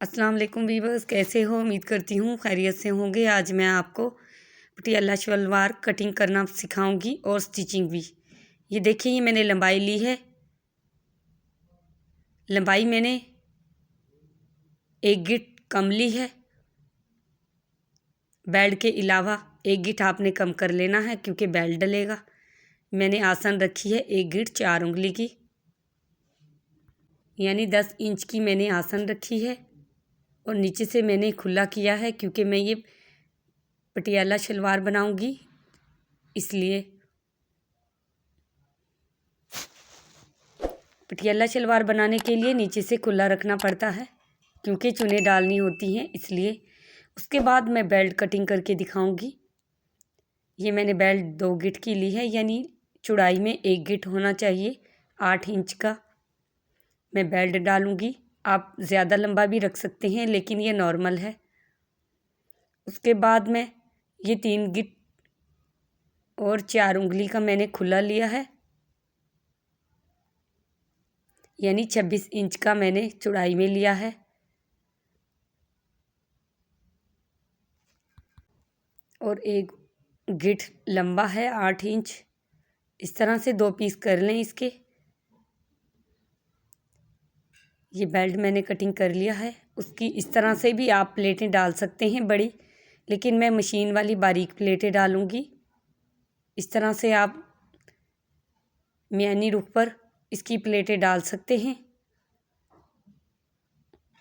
अस्सलाम वालेकुम वीवर्स, कैसे हो? उम्मीद करती हूँ खैरियत से होंगे। आज मैं आपको पटियाला शलवार कटिंग करना सिखाऊंगी और स्टिचिंग भी। ये देखिए, ये मैंने लंबाई ली है। लंबाई मैंने 1 गिट कम ली है। बेल्ट के अलावा 1 गिट आपने कम कर लेना है क्योंकि बेल्ट डलेगा। मैंने आसन रखी है 1 गिट 4 उंगली की, यानी 10 इंच की मैंने आसन रखी है। और नीचे से मैंने खुला किया है क्योंकि मैं ये पटियाला शलवार बनाऊंगी, इसलिए। पटियाला शलवार बनाने के लिए नीचे से खुला रखना पड़ता है क्योंकि चुन्नी डालनी होती हैं, इसलिए। उसके बाद मैं बेल्ट कटिंग करके दिखाऊंगी। ये मैंने बेल्ट 2 गिट की ली है, यानी चौड़ाई में 1 गिट होना चाहिए। 8 इंच का मैं बेल्ट डालूंगी। आप ज़्यादा लंबा भी रख सकते हैं, लेकिन ये नॉर्मल है। उसके बाद मैं ये 3 गिट और 4 उंगली का मैंने खुला लिया है, यानी 26 इंच का मैंने चौड़ाई में लिया है। और 1 गिट लंबा है 8 इंच। इस तरह से 2 पीस कर लें इसके। ये बेल्ट मैंने कटिंग कर लिया है। उसकी इस तरह से भी आप प्लेटें डाल सकते हैं बड़ी, लेकिन मैं मशीन वाली बारीक प्लेटें डालूंगी। इस तरह से आप म्यानी रुख पर इसकी प्लेटें डाल सकते हैं।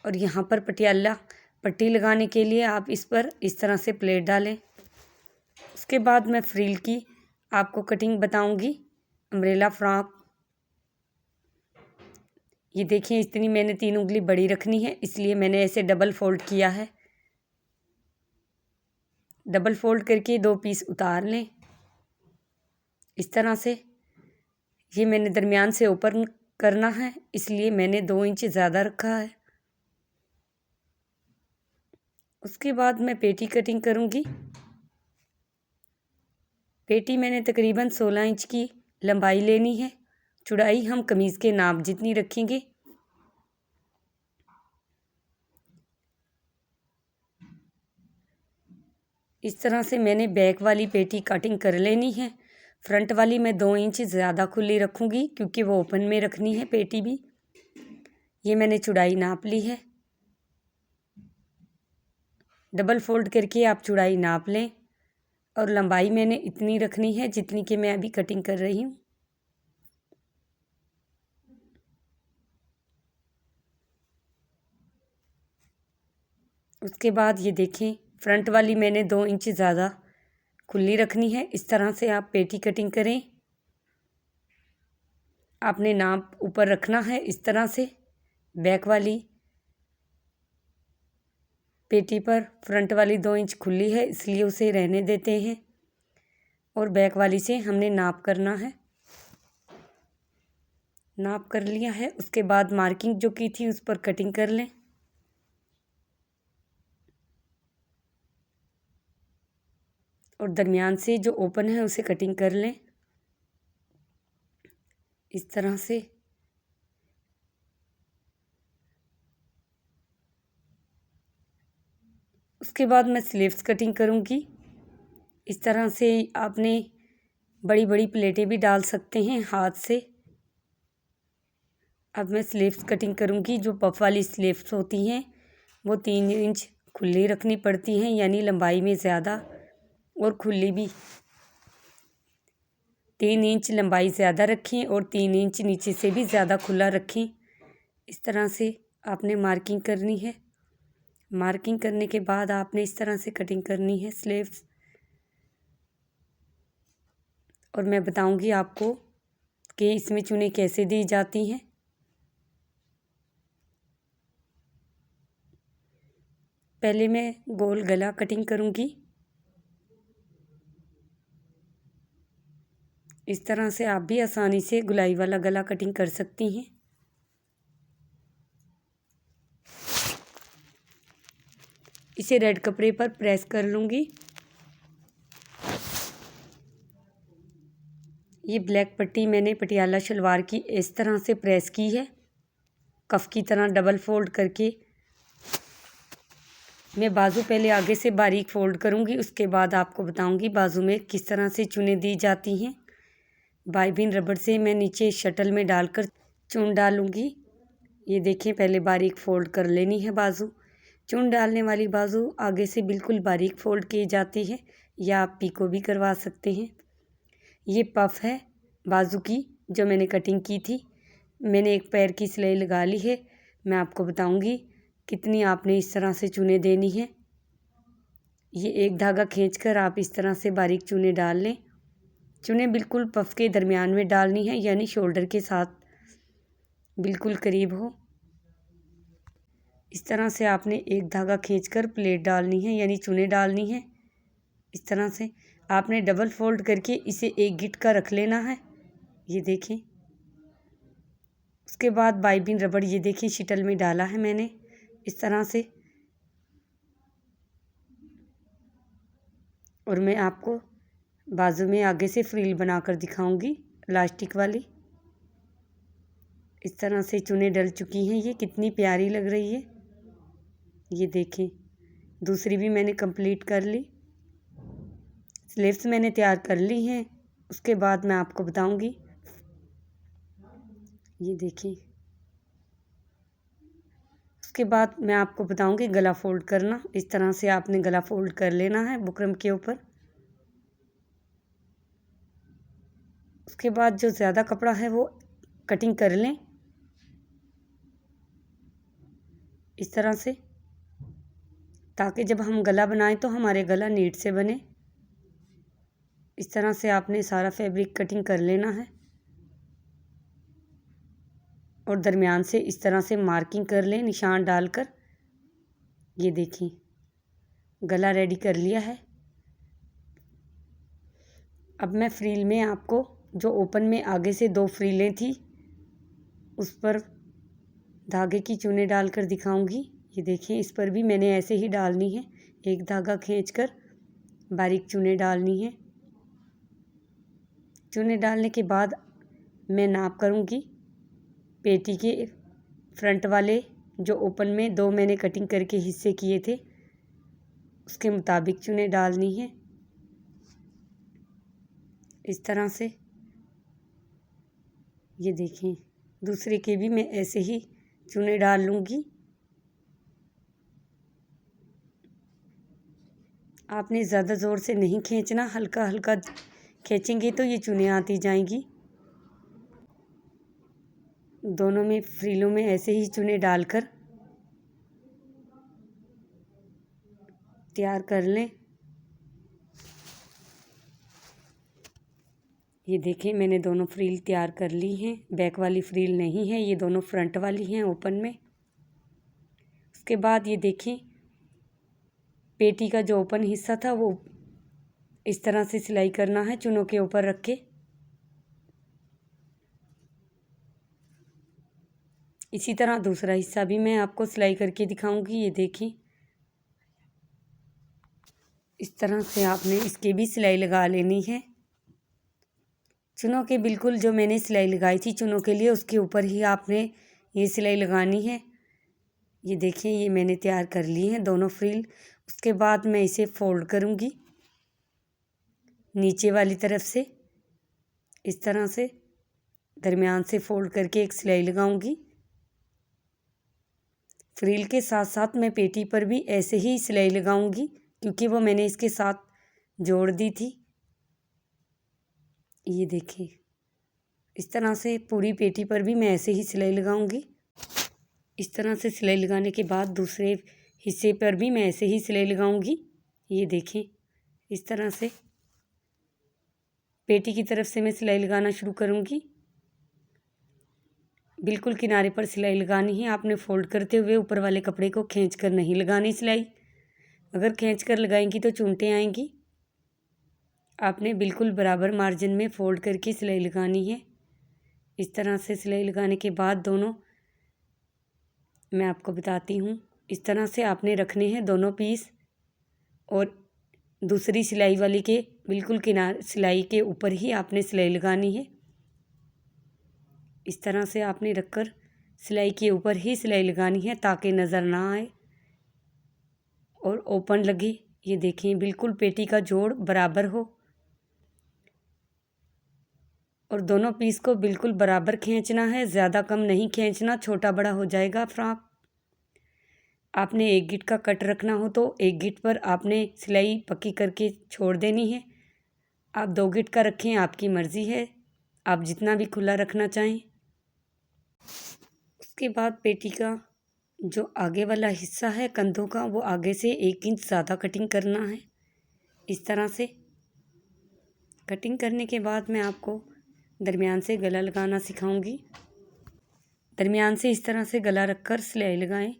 और यहाँ पर पटियाला पट्टी लगाने के लिए आप इस पर इस तरह से प्लेट डालें। उसके बाद मैं फ्रिल की आपको कटिंग बताऊंगी। अम्ब्रेला फ्रॉक, ये देखिए, इतनी मैंने 3 उंगली बड़ी रखनी है, इसलिए मैंने ऐसे डबल फोल्ड किया है। डबल फोल्ड करके 2 पीस उतार लें इस तरह से। ये मैंने दरमियान से ऊपर करना है, इसलिए मैंने 2 इंच ज़्यादा रखा है। उसके बाद मैं पेटी कटिंग करूँगी। पेटी मैंने तकरीबन 16 इंच की लंबाई लेनी है। चौड़ाई हम कमीज़ के नाप जितनी रखेंगे। इस तरह से मैंने बैक वाली पेटी कटिंग कर लेनी है। फ्रंट वाली मैं 2 इंच ज़्यादा खुली रखूँगी क्योंकि वो ओपन में रखनी है पेटी भी। ये मैंने चौड़ाई नाप ली है। डबल फोल्ड करके आप चौड़ाई नाप लें। और लंबाई मैंने इतनी रखनी है जितनी कि मैं अभी कटिंग कर रही हूँ। उसके बाद ये देखें, फ्रंट वाली मैंने 2 इंच ज़्यादा खुली रखनी है। इस तरह से आप पेटी कटिंग करें। आपने नाप ऊपर रखना है इस तरह से। बैक वाली पेटी पर फ्रंट वाली 2 इंच खुली है, इसलिए उसे रहने देते हैं। और बैक वाली से हमने नाप करना है। नाप कर लिया है। उसके बाद मार्किंग जो की थी उस पर कटिंग कर लें। और दरमियान से जो ओपन है उसे कटिंग कर लें इस तरह से। उसके बाद मैं स्लीव्स कटिंग करूँगी। इस तरह से आपने बड़ी बड़ी प्लेटें भी डाल सकते हैं हाथ से। अब मैं स्लीव्स कटिंग करूँगी। जो पफ वाली स्लीव्स होती हैं वो 3 इंच खुली रखनी पड़ती हैं, यानी लंबाई में ज़्यादा और खुली भी। 3 इंच लंबाई ज़्यादा रखें और 3 इंच नीचे से भी ज़्यादा खुला रखें। इस तरह से आपने मार्किंग करनी है। मार्किंग करने के बाद आपने इस तरह से कटिंग करनी है स्लीव्स। और मैं बताऊंगी आपको कि इसमें चुनें कैसे दी जाती हैं। पहले मैं गोल गला कटिंग करूंगी। इस तरह से आप भी आसानी से गुलाई वाला गला कटिंग कर सकती हैं। इसे रेड कपड़े पर प्रेस कर लूँगी। ये ब्लैक पट्टी मैंने पटियाला शलवार की इस तरह से प्रेस की है, कफ की तरह डबल फोल्ड करके। मैं बाजू पहले आगे से बारीक फोल्ड करूँगी, उसके बाद आपको बताऊँगी बाजू में किस तरह से चुने दी जाती हैं। बाइबिन रबड़ से मैं नीचे शटल में डालकर चुन डालूँगी। ये देखें, पहले बारीक फ़ोल्ड कर लेनी है बाजू। चुन डालने वाली बाजू आगे से बिल्कुल बारीक फ़ोल्ड की जाती है, या आप पीको भी करवा सकते हैं। ये पफ है बाजू की जो मैंने कटिंग की थी। मैंने एक पैर की सिलाई लगा ली है। मैं आपको बताऊंगी कितनी आपने इस तरह से चुने देनी है। ये एक धागा खींचकर आप इस तरह से बारीक चुने डाल लें। चुने बिल्कुल पफ के दरमियान में डालनी है, यानी शोल्डर के साथ बिल्कुल करीब हो। इस तरह से आपने एक धागा खींचकर प्लेट डालनी है, यानी चुने डालनी है। इस तरह से आपने डबल फोल्ड करके इसे एक गिट का रख लेना है। ये देखें, उसके बाद बाइबिन रबड़ ये देखिए शटल में डाला है मैंने इस तरह से। और मैं आपको बाजू में आगे से फ्रिल बनाकर दिखाऊंगी इलास्टिक वाली। इस तरह से चुने डल चुकी हैं, ये कितनी प्यारी लग रही है। ये देखें, दूसरी भी मैंने कंप्लीट कर ली। स्लीव्स मैंने तैयार कर ली हैं, उसके बाद मैं आपको बताऊंगी। ये देखिए, उसके बाद मैं आपको बताऊंगी गला फोल्ड करना। इस तरह से आपने गला फोल्ड कर लेना है बुकरम के ऊपर। उसके बाद जो ज़्यादा कपड़ा है वो कटिंग कर लें इस तरह से, ताकि जब हम गला बनाएं तो हमारे गला नीट से बने। इस तरह से आपने सारा फैब्रिक कटिंग कर लेना है और दरमियान से इस तरह से मार्किंग कर लें निशान डालकर। ये देखिए, गला रेडी कर लिया है। अब मैं फ्रील में आपको जो ओपन में आगे से 2 फ्रीलें थी उस पर धागे की चुने डालकर दिखाऊंगी। ये देखिए, इस पर भी मैंने ऐसे ही डालनी है, एक धागा खींचकर बारीक चुने डालनी है। चुने डालने के बाद मैं नाप करूंगी पेटी के फ्रंट वाले जो ओपन में 2 मैंने कटिंग करके हिस्से किए थे उसके मुताबिक चुने डालनी है इस तरह से। ये देखें, दूसरे के भी मैं ऐसे ही चुने डाल लूँगी। आपने ज़्यादा ज़ोर से नहीं खींचना, हल्का हल्का खींचेंगे तो ये चुने आती जाएंगी। दोनों में फ्रीलों में ऐसे ही चुने डालकर तैयार कर लें। ये देखें, मैंने दोनों फ्रील तैयार कर ली हैं। बैक वाली फ्रील नहीं है, ये दोनों फ्रंट वाली हैं ओपन में। उसके बाद ये देखें, पेटी का जो ओपन हिस्सा था वो इस तरह से सिलाई करना है चुनों के ऊपर रख के। इसी तरह दूसरा हिस्सा भी मैं आपको सिलाई करके दिखाऊंगी। ये देखें, इस तरह से आपने इसकी भी सिलाई लगा लेनी है। चुनों के बिल्कुल जो मैंने सिलाई लगाई थी चुनों के लिए उसके ऊपर ही आपने ये सिलाई लगानी है। ये देखिए, ये मैंने तैयार कर ली है दोनों फ्रिल। उसके बाद मैं इसे फोल्ड करूँगी नीचे वाली तरफ से इस तरह से दरमियान से फोल्ड करके एक सिलाई लगाऊंगी। फ्रिल के साथ साथ मैं पेटी पर भी ऐसे ही सिलाई लगाऊंगी क्योंकि वो मैंने इसके साथ जोड़ दी थी। ये देखिए, इस तरह से पूरी पेटी पर भी मैं ऐसे ही सिलाई लगाऊंगी। इस तरह से सिलाई लगाने के बाद दूसरे हिस्से पर भी मैं ऐसे ही सिलाई लगाऊंगी। ये देखें, इस तरह से पेटी की तरफ से मैं सिलाई लगाना शुरू करूंगी। बिल्कुल किनारे पर सिलाई लगानी है। आपने फोल्ड करते हुए ऊपर वाले कपड़े को खींचकर नहीं लगानी सिलाई। अगर खींचकर लगाएंगी तो चुनटे आएंगी। आपने बिल्कुल बराबर मार्जिन में फोल्ड करके सिलाई लगानी है। इस तरह से सिलाई लगाने के बाद दोनों मैं आपको बताती हूँ, इस तरह से आपने रखने हैं दोनों पीस और दूसरी सिलाई वाली के बिल्कुल किनारे सिलाई के ऊपर ही आपने सिलाई लगानी है। इस तरह से आपने रखकर सिलाई के ऊपर ही सिलाई लगानी है ताकि नज़र ना आए और ओपन लगे। ये देखिए बिल्कुल पेटी का जोड़ बराबर हो और दोनों पीस को बिल्कुल बराबर खींचना है, ज़्यादा कम नहीं खींचना, छोटा बड़ा हो जाएगा फ्रॉक। आपने एक गिट का कट रखना हो तो एक गिट पर आपने सिलाई पक्की करके छोड़ देनी है। आप 2 गिट का रखें, आपकी मर्ज़ी है, आप जितना भी खुला रखना चाहें। उसके बाद पेटी का जो आगे वाला हिस्सा है कंधों का, वो आगे से 1 इंच ज़्यादा कटिंग करना है। इस तरह से कटिंग करने के बाद मैं आपको दरमियान से गला लगाना सिखाऊंगी। दरमियान से इस तरह से गला रखकर सिलाई लगाएं।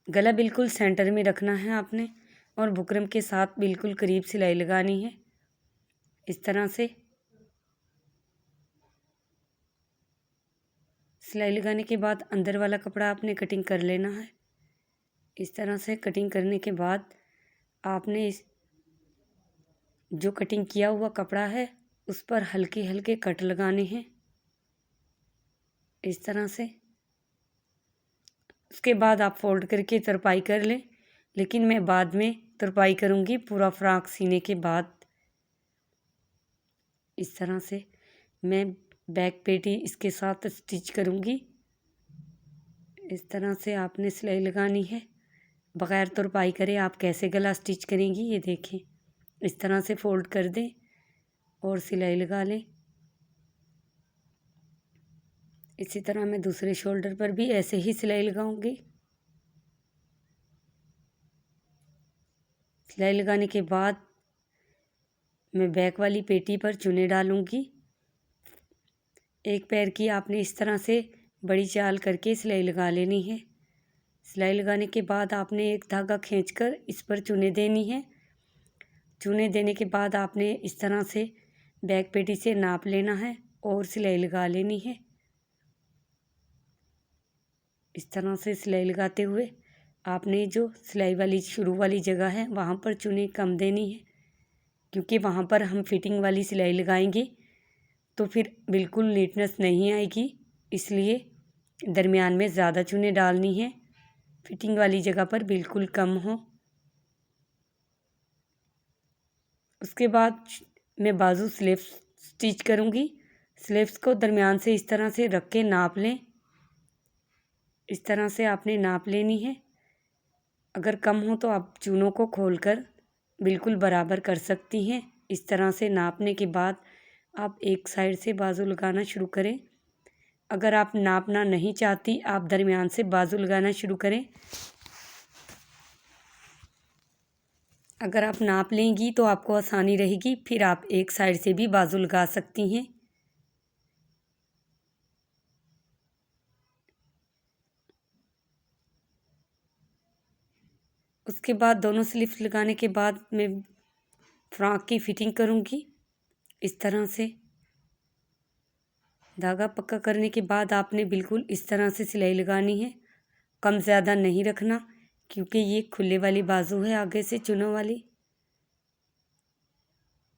गला बिल्कुल सेंटर में रखना है आपने और बुकरम के साथ बिल्कुल करीब सिलाई लगानी है। इस तरह से सिलाई लगाने के बाद अंदर वाला कपड़ा आपने कटिंग कर लेना है। इस तरह से कटिंग करने के बाद आपने इस जो कटिंग किया हुआ कपड़ा है उस पर हल्के हल्के कट लगाने हैं, इस तरह से। उसके बाद आप फोल्ड करके तरपाई कर लें, लेकिन मैं बाद में तरपाई करूँगी पूरा फ्रॉक सीने के बाद। इस तरह से मैं बैक पेटी इसके साथ स्टिच करूँगी। इस तरह से आपने सिलाई लगानी है, बग़ैर तरपाई करे आप कैसे गला स्टिच करेंगी ये देखें। इस तरह से फोल्ड कर दें और सिलाई लगा लें। इसी तरह मैं दूसरे शोल्डर पर भी ऐसे ही सिलाई लगाऊंगी। सिलाई लगाने के बाद मैं बैक वाली पेटी पर चुने डालूंगी। एक पैर की आपने इस तरह से बड़ी चाल करके सिलाई लगा लेनी है। सिलाई लगाने के बाद आपने एक धागा खींचकर इस पर चुने देनी है। चुने देने के बाद आपने इस तरह से बैक पेटी से नाप लेना है और सिलाई लगा लेनी है। इस तरह से सिलाई लगाते हुए आपने जो सिलाई वाली शुरू वाली जगह है वहाँ पर चुने कम देनी है, क्योंकि वहाँ पर हम फिटिंग वाली सिलाई लगाएंगे तो फिर बिल्कुल नीटनेस नहीं आएगी। इसलिए दरमियान में ज़्यादा चुने डालनी है, फिटिंग वाली जगह पर बिल्कुल कम हो। उसके बाद मैं बाजू स्लीव्स स्टिच करूँगी। स्लीव्स को दरमियान से इस तरह से रख के नाप लें। इस तरह से आपने नाप लेनी है। अगर कम हो तो आप चूनों को खोलकर बिल्कुल बराबर कर सकती हैं। इस तरह से नापने के बाद आप एक साइड से बाजू लगाना शुरू करें। अगर आप नापना नहीं चाहती, आप दरमियान से बाजू लगाना शुरू करें। अगर आप नाप लेंगी तो आपको आसानी रहेगी, फिर आप एक साइड से भी बाजू लगा सकती हैं। उसके बाद दोनों स्लीव्स लगाने के बाद मैं फ्रॉक की फिटिंग करूँगी। इस तरह से धागा पक्का करने के बाद आपने बिल्कुल इस तरह से सिलाई लगानी है, कम ज़्यादा नहीं रखना, क्योंकि ये खुले वाली बाजू है आगे से चुनों वाली।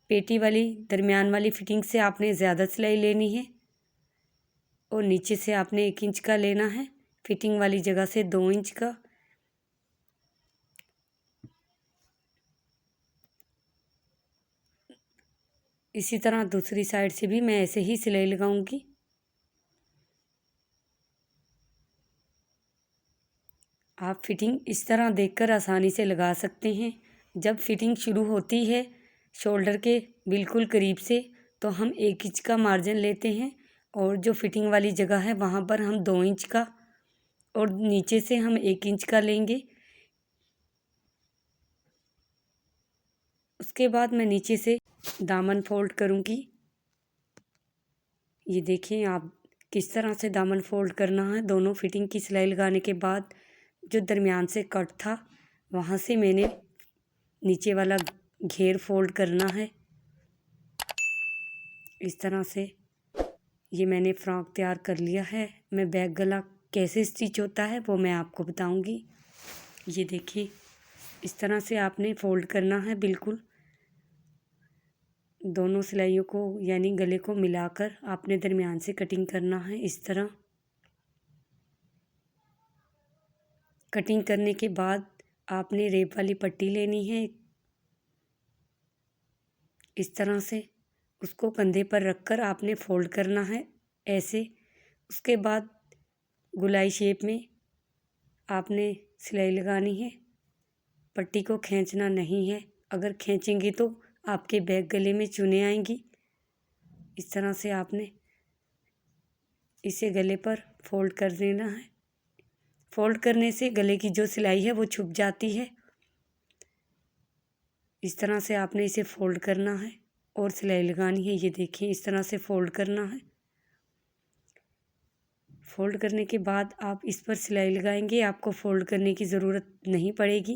पेटी वाली दरमियान वाली फिटिंग से आपने ज़्यादा सिलाई लेनी है और नीचे से आपने 1 इंच का लेना है, फिटिंग वाली जगह से 2 इंच का। इसी तरह दूसरी साइड से भी मैं ऐसे ही सिलाई लगाऊंगी। आप फिटिंग इस तरह देखकर आसानी से लगा सकते हैं। जब फिटिंग शुरू होती है शोल्डर के बिल्कुल करीब से तो हम 1 इंच का मार्जिन लेते हैं और जो फिटिंग वाली जगह है वहाँ पर हम 2 इंच का और नीचे से हम 1 इंच का लेंगे। उसके बाद मैं नीचे से दामन फोल्ड करूँगी। ये देखें आप किस तरह से दामन फोल्ड करना है। दोनों फिटिंग की सिलाई लगाने के बाद जो दरमियान से कट था वहाँ से मैंने नीचे वाला घेर फोल्ड करना है। इस तरह से ये मैंने फ़्रॉक तैयार कर लिया है। मैं बैक गला कैसे स्टिच होता है वो मैं आपको बताऊंगी। ये देखिए इस तरह से आपने फोल्ड करना है, बिल्कुल दोनों सिलाइयों को यानी गले को मिलाकर आपने दरमियान से कटिंग करना है। इस तरह कटिंग करने के बाद आपने रेब वाली पट्टी लेनी है। इस तरह से उसको कंधे पर रखकर आपने फोल्ड करना है ऐसे। उसके बाद गोलाई शेप में आपने सिलाई लगानी है। पट्टी को खींचना नहीं है, अगर खींचेंगी तो आपके बैक गले में चुने आएंगी। इस तरह से आपने इसे गले पर फोल्ड कर देना है। फोल्ड करने से गले की जो सिलाई है वो छुप जाती है। इस तरह से आपने इसे फोल्ड करना है और सिलाई लगानी है। ये देखिए, इस तरह से फोल्ड करना है। फोल्ड करने के बाद आप इस पर सिलाई लगाएंगे। आपको फोल्ड करने की ज़रूरत नहीं पड़ेगी,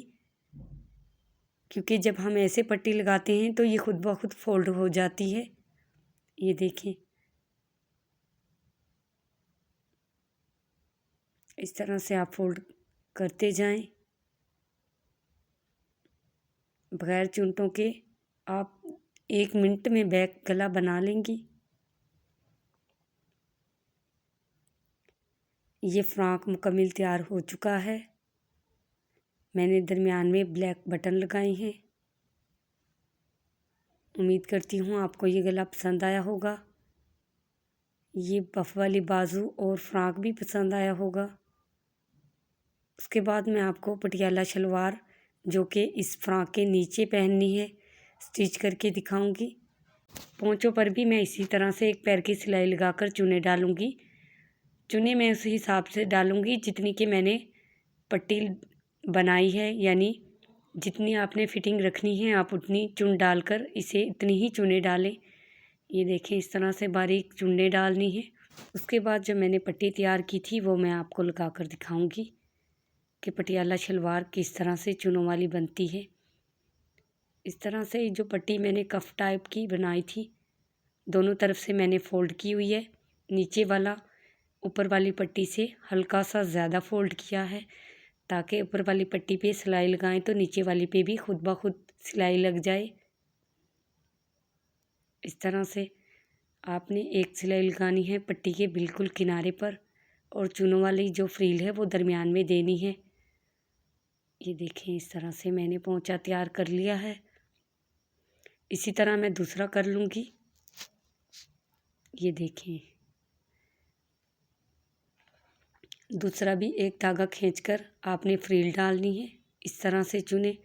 क्योंकि जब हम ऐसे पट्टी लगाते हैं तो ये खुद ब खुद फोल्ड हो जाती है। ये देखें, इस तरह से आप फोल्ड करते जाएं बगैर चुनटों के। आप 1 मिनट में बैक गला बना लेंगी। ये फ्रॉक मुकम्मल तैयार हो चुका है। मैंने दरमियान में ब्लैक बटन लगाए हैं। उम्मीद करती हूँ आपको ये गला पसंद आया होगा। ये पफ वाली बाजू और फ्रॉक भी पसंद आया होगा। उसके बाद मैं आपको पटियाला शलवार, जो कि इस फ्रॉक के नीचे पहननी है, स्टिच करके दिखाऊंगी। पोंचों पर भी मैं इसी तरह से एक पैर की सिलाई लगाकर चुने डालूंगी। चुने मैं उस हिसाब से डालूंगी जितनी कि मैंने पट्टी बनाई है, यानी जितनी आपने फिटिंग रखनी है आप उतनी चुन डालकर इसे इतनी ही चुने डालें। ये देखें, इस तरह से बारीक चुन्ने डालनी है। उसके बाद जो मैंने पट्टी तैयार की थी वो मैं आपको लगा कर दिखाऊंगी कि पटियाला शलवार किस तरह से चुनों वाली बनती है। इस तरह से जो पट्टी मैंने कफ टाइप की बनाई थी, दोनों तरफ से मैंने फोल्ड की हुई है। नीचे वाला ऊपर वाली पट्टी से हल्का सा ज़्यादा फोल्ड किया है, ताकि ऊपर वाली पट्टी पे सिलाई लगाएं तो नीचे वाली पे भी खुद ब खुद सिलाई लग जाए। इस तरह से आपने एक सिलाई लगानी है पट्टी के बिल्कुल किनारे पर, और चुनों वाली जो फ्रील है वो दरमियान में देनी है। ये देखें, इस तरह से मैंने पोंचा तैयार कर लिया है। इसी तरह मैं दूसरा कर लूँगी। ये देखें, दूसरा भी एक धागा खींचकर आपने फ्रील डालनी है। इस तरह से चुने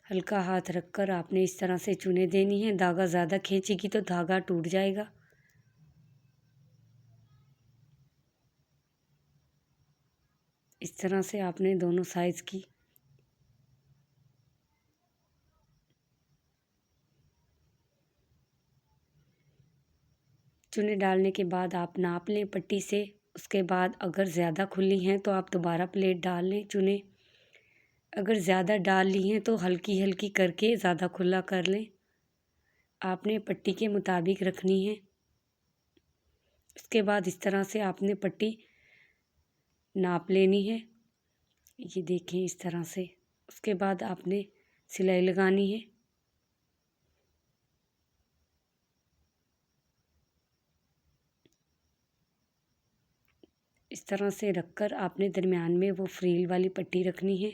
हल्का हाथ रखकर आपने इस तरह से चुने देनी है। धागा ज़्यादा खींचेगी तो धागा टूट जाएगा। इस तरह से आपने दोनों साइज़ की चुने डालने के बाद आप नाप लें पट्टी से। उसके बाद अगर ज़्यादा खुली हैं तो आप दोबारा प्लेट डाल लें चुने। अगर ज़्यादा डाल ली हैं तो हल्की हल्की करके ज़्यादा खुला कर लें। आपने पट्टी के मुताबिक रखनी है। उसके बाद इस तरह से आपने पट्टी नाप लेनी है। ये देखें, इस तरह से। उसके बाद आपने सिलाई लगानी है। इस तरह से रखकर आपने दरमियान में वो फ्रील वाली पट्टी रखनी है।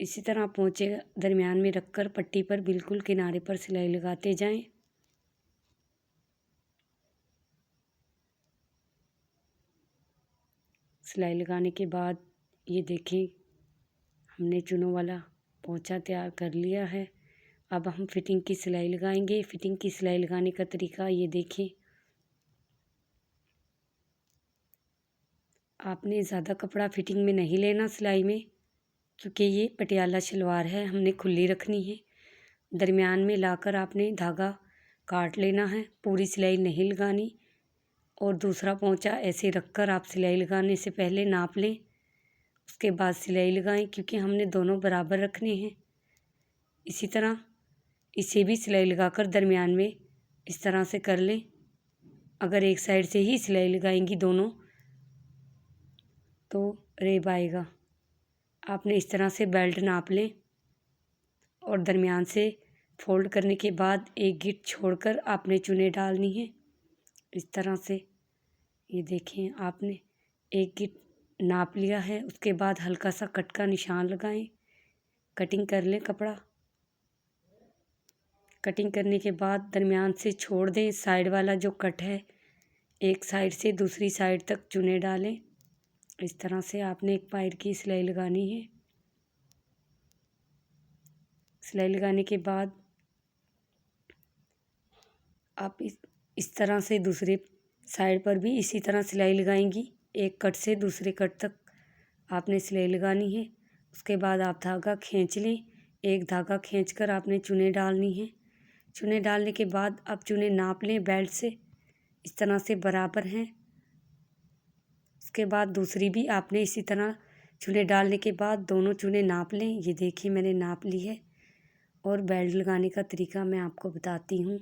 इसी तरह पोंचे दरमियान में रखकर पट्टी पर बिल्कुल किनारे पर सिलाई लगाते जाएं। सिलाई लगाने के बाद ये देखें, हमने चुनों वाला पोंचा तैयार कर लिया है। अब हम फिटिंग की सिलाई लगाएंगे। फिटिंग की सिलाई लगाने का तरीका ये देखें। आपने ज़्यादा कपड़ा फिटिंग में नहीं लेना सिलाई में, क्योंकि ये पटियाला शलवार है, हमने खुली रखनी है। दरमियान में लाकर आपने धागा काट लेना है, पूरी सिलाई नहीं लगानी। और दूसरा पोंचा ऐसे रखकर आप सिलाई लगाने से पहले नाप लें, उसके बाद सिलाई लगाएं, क्योंकि हमने दोनों बराबर रखने हैं। इसी तरह इसे भी सिलाई लगाकर दरमियान में इस तरह से कर लें। अगर एक साइड से ही सिलाई लगाएंगी दोनों तो रेब आएगा। आपने इस तरह से बेल्ट नाप लें और दरमियान से फोल्ड करने के बाद एक गिट छोड़कर आपने चुने डालनी है इस तरह से। ये देखें, आपने एक गिट नाप लिया है। उसके बाद हल्का सा कट का निशान लगाएं, कटिंग कर लें कपड़ा। कटिंग करने के बाद दरमियान से छोड़ दें। साइड वाला जो कट है, एक साइड से दूसरी साइड तक चुने डालें। इस तरह से आपने एक पैर की सिलाई लगानी है। सिलाई लगाने के बाद आप इस तरह से दूसरे साइड पर भी इसी तरह सिलाई लगाएंगी। एक कट से दूसरे कट तक आपने सिलाई लगानी है। उसके बाद आप धागा खींच लें। एक धागा खींचकर आपने चुने डालनी है। चुने डालने के बाद आप चुने नाप लें बेल्ट से, इस तरह से बराबर हैं। उसके बाद दूसरी भी आपने इसी तरह चुने डालने के बाद दोनों चुने नाप लें। ये देखिए, मैंने नाप ली है। और बेल्ट लगाने का तरीका मैं आपको बताती हूँ।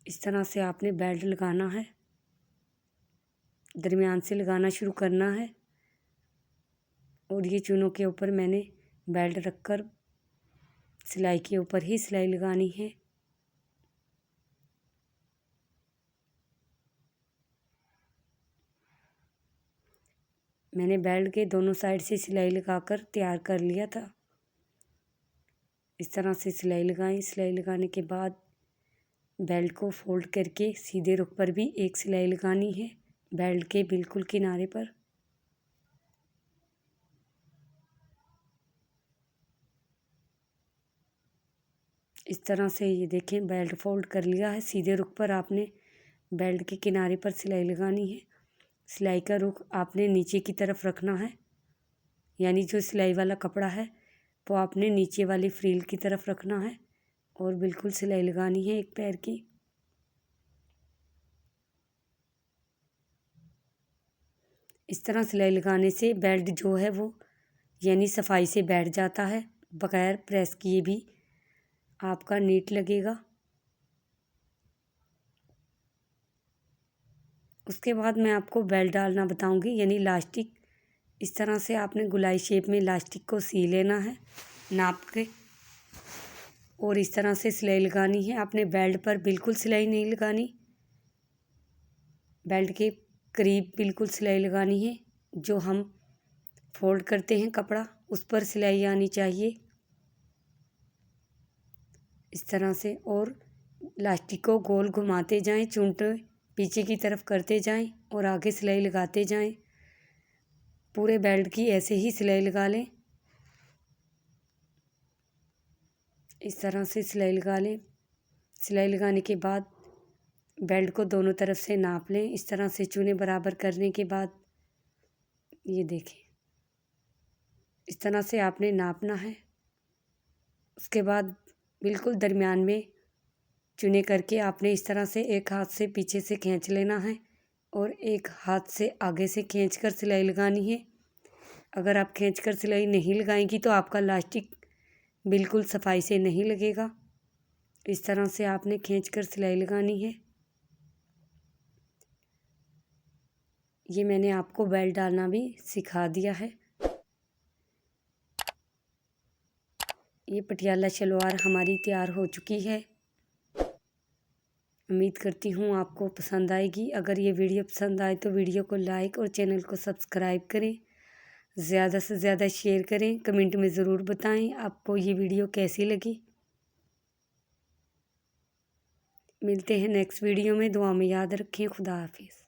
इस तरह से आपने बेल्ट लगाना है, दरमियान से लगाना शुरू करना है। और ये चूनों के ऊपर मैंने बेल्ट रखकर सिलाई के ऊपर ही सिलाई लगानी है। मैंने बेल्ट के दोनों साइड से सिलाई लगाकर तैयार कर लिया था। इस तरह से सिलाई लगाएं। सिलाई लगाने के बाद बेल्ट को फोल्ड करके सीधे रुख पर भी एक सिलाई लगानी है, बेल्ट के बिल्कुल किनारे पर। इस तरह से ये देखें, बेल्ट फोल्ड कर लिया है। सीधे रुख पर आपने बेल्ट के किनारे पर सिलाई लगानी है। सिलाई का रुख आपने नीचे की तरफ रखना है, यानी जो सिलाई वाला कपड़ा है वो आपने नीचे वाली फ्रील की तरफ रखना है और बिल्कुल सिलाई लगानी है एक पैर की। इस तरह सिलाई लगाने से बेल्ट जो है वो यानी सफाई से बैठ जाता है, बगैर प्रेस किए भी आपका नीट लगेगा। उसके बाद मैं आपको बेल्ट डालना बताऊंगी, यानी इलास्टिक। इस तरह से आपने गुलाई शेप में इलास्टिक को सी लेना है नाप के, और इस तरह से सिलाई लगानी है। आपने बेल्ट पर बिल्कुल सिलाई नहीं लगानी, बेल्ट के करीब बिल्कुल सिलाई लगानी है। जो हम फोल्ड करते हैं कपड़ा, उस पर सिलाई आनी चाहिए इस तरह से। और इलास्टिक को गोल घुमाते जाएं, चूंटे पीछे की तरफ करते जाएं और आगे सिलाई लगाते जाएं। पूरे बेल्ट की ऐसे ही सिलाई लगा लें। इस तरह से सिलाई लगा लें। सिलाई लगाने के बाद बेल्ट को दोनों तरफ से नाप लें। इस तरह से चूने बराबर करने के बाद ये देखें, इस तरह से आपने नापना है। उसके बाद बिल्कुल दरमियान में चुने करके आपने इस तरह से एक हाथ से पीछे से खींच लेना है और एक हाथ से आगे से खींचकर सिलाई लगानी है। अगर आप खींचकर सिलाई नहीं लगाएंगी तो आपका इलास्टिक बिल्कुल सफाई से नहीं लगेगा। इस तरह से आपने खींचकर सिलाई लगानी है। ये मैंने आपको बेल्ट डालना भी सिखा दिया है। ये पटियाला शलवार हमारी तैयार हो चुकी है। उम्मीद करती हूँ आपको पसंद आएगी। अगर ये वीडियो पसंद आए तो वीडियो को लाइक और चैनल को सब्सक्राइब करें, ज़्यादा से ज़्यादा शेयर करें। कमेंट में ज़रूर बताएं आपको ये वीडियो कैसी लगी। मिलते हैं नेक्स्ट वीडियो में। दुआ में याद रखें। खुदा हाफिज़।